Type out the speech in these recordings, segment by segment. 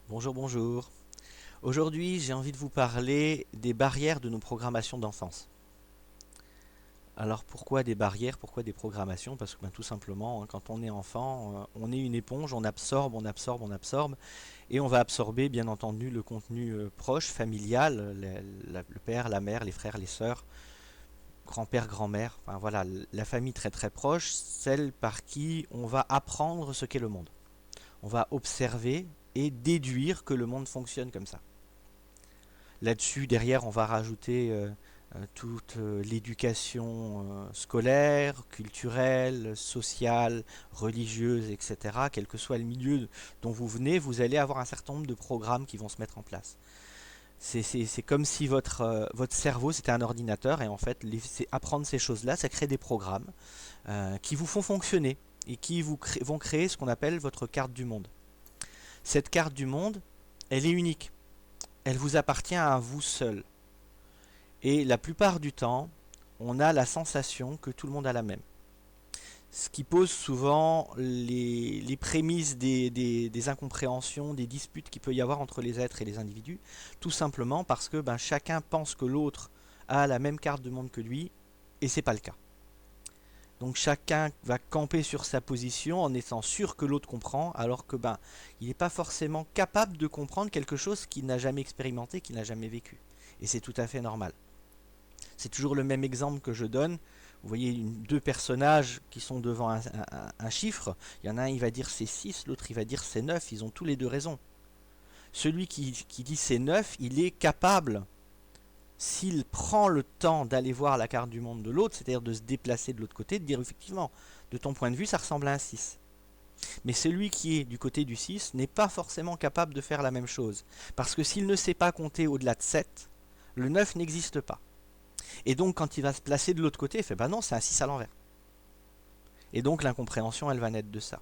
Bonjour, bonjour. Aujourd'hui, j'ai envie de vous parler des barrières de nos programmations d'enfance. Alors pourquoi des barrières, pourquoi des programmations? Parce que tout simplement, quand on est enfant, on est une éponge, on absorbe, on absorbe, on absorbe, et on va absorber bien entendu le contenu proche, familial, le père, la mère, les frères, les sœurs, grand-père, grand-mère, enfin voilà, la famille très très proche, celle par qui on va apprendre ce qu'est le monde. On va observer et déduire que le monde fonctionne comme ça. Là-dessus, derrière, on va rajouter toute l'éducation scolaire, culturelle, sociale, religieuse, etc. Quel que soit le milieu dont vous venez, vous allez avoir un certain nombre de programmes qui vont se mettre en place. C'est comme si votre cerveau c'était un ordinateur et en fait apprendre ces choses-là, ça crée des programmes qui vous font fonctionner et qui vont créer ce qu'on appelle votre carte du monde. Cette carte du monde, elle est unique. Elle vous appartient à vous seul. Et la plupart du temps, on a la sensation que tout le monde a la même. Ce qui pose souvent les prémices des incompréhensions, des disputes qu'il peut y avoir entre les êtres et les individus, tout simplement parce que chacun pense que l'autre a la même carte de monde que lui, et c'est pas le cas. Donc chacun va camper sur sa position en étant sûr que l'autre comprend, alors que il n'est pas forcément capable de comprendre quelque chose qu'il n'a jamais expérimenté, qu'il n'a jamais vécu. Et c'est tout à fait normal. C'est toujours le même exemple que je donne. Vous voyez deux personnages qui sont devant un chiffre. Il y en a un, il va dire c'est 6, l'autre, il va dire c'est 9. Ils ont tous les deux raison. Celui qui dit c'est 9, il est capable, s'il prend le temps d'aller voir la carte du monde de l'autre, c'est-à-dire de se déplacer de l'autre côté, de dire effectivement, de ton point de vue, ça ressemble à un 6. Mais celui qui est du côté du 6 n'est pas forcément capable de faire la même chose. Parce que s'il ne sait pas compter au-delà de 7, le 9 n'existe pas. Et donc, quand il va se placer de l'autre côté, il fait bah non, c'est un 6 à l'envers. Et donc, l'incompréhension, elle va naître de ça.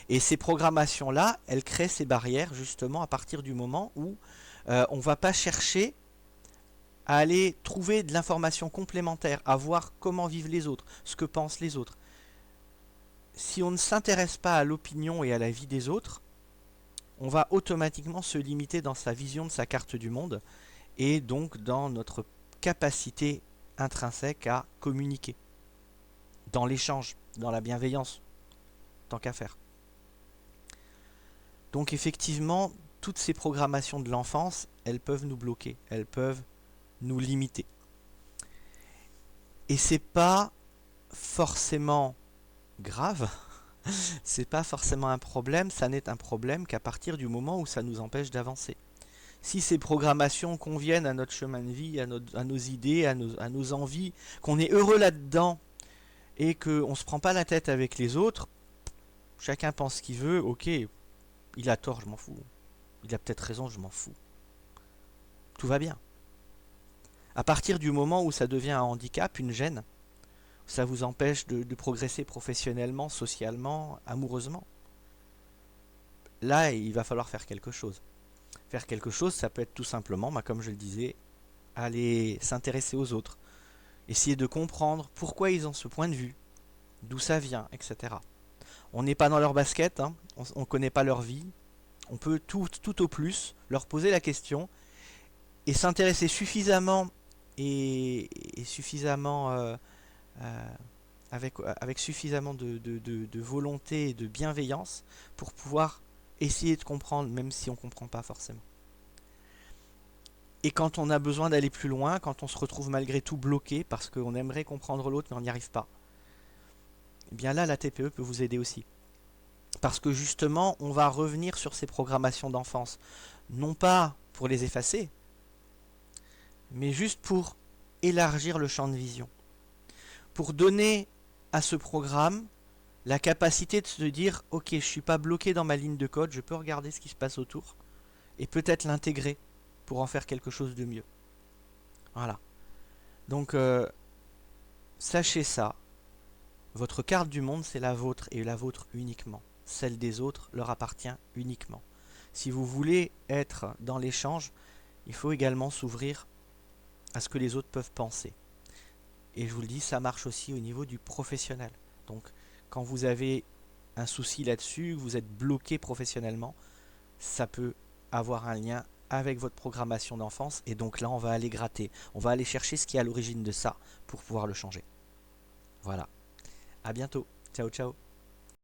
Et ces programmations-là, elles créent ces barrières justement à partir du moment où on ne va pas chercher à aller trouver de l'information complémentaire, à voir comment vivent les autres, ce que pensent les autres. Si on ne s'intéresse pas à l'opinion et à la vie des autres, on va automatiquement se limiter dans sa vision de sa carte du monde et donc dans notre capacité intrinsèque à communiquer, dans l'échange, dans la bienveillance, tant qu'à faire. Donc effectivement, toutes ces programmations de l'enfance, elles peuvent nous bloquer, elles peuvent nous limiter. Et c'est pas forcément grave, c'est pas forcément un problème, ça n'est un problème qu'à partir du moment où ça nous empêche d'avancer. Si ces programmations conviennent à notre chemin de vie, à nos idées, à nos envies, qu'on est heureux là-dedans et qu'on ne se prend pas la tête avec les autres, chacun pense ce qu'il veut, ok, il a tort, je m'en fous. Il a peut-être raison, je m'en fous. Tout va bien. À partir du moment où ça devient un handicap, une gêne, ça vous empêche de progresser professionnellement, socialement, amoureusement, là, il va falloir faire quelque chose. Faire quelque chose, ça peut être tout simplement, comme je le disais, aller s'intéresser aux autres, essayer de comprendre pourquoi ils ont ce point de vue, d'où ça vient, etc. On n'est pas dans leur basket, hein, on ne connaît pas leur vie, on peut tout au plus leur poser la question et s'intéresser suffisamment et suffisamment euh, avec suffisamment de volonté et de bienveillance pour pouvoir essayer de comprendre, même si on ne comprend pas forcément. Et quand on a besoin d'aller plus loin, quand on se retrouve malgré tout bloqué parce qu'on aimerait comprendre l'autre mais on n'y arrive pas, eh bien là la TPE peut vous aider aussi. Parce que justement, on va revenir sur ces programmations d'enfance. Non pas pour les effacer, mais juste pour élargir le champ de vision. Pour donner à ce programme la capacité de se dire ok, je ne suis pas bloqué dans ma ligne de code, je peux regarder ce qui se passe autour et peut-être l'intégrer pour en faire quelque chose de mieux. Voilà. Donc sachez ça, votre carte du monde c'est la vôtre et la vôtre uniquement. Celle des autres leur appartient uniquement. Si vous voulez être dans l'échange, il faut également s'ouvrir à ce que les autres peuvent penser. Et je vous le dis, ça marche aussi au niveau du professionnel. Donc quand vous avez un souci là-dessus, vous êtes bloqué professionnellement, ça peut avoir un lien avec votre programmation d'enfance. Et donc là, on va aller gratter. On va aller chercher ce qui est à l'origine de ça pour pouvoir le changer. Voilà. À bientôt. Ciao, ciao.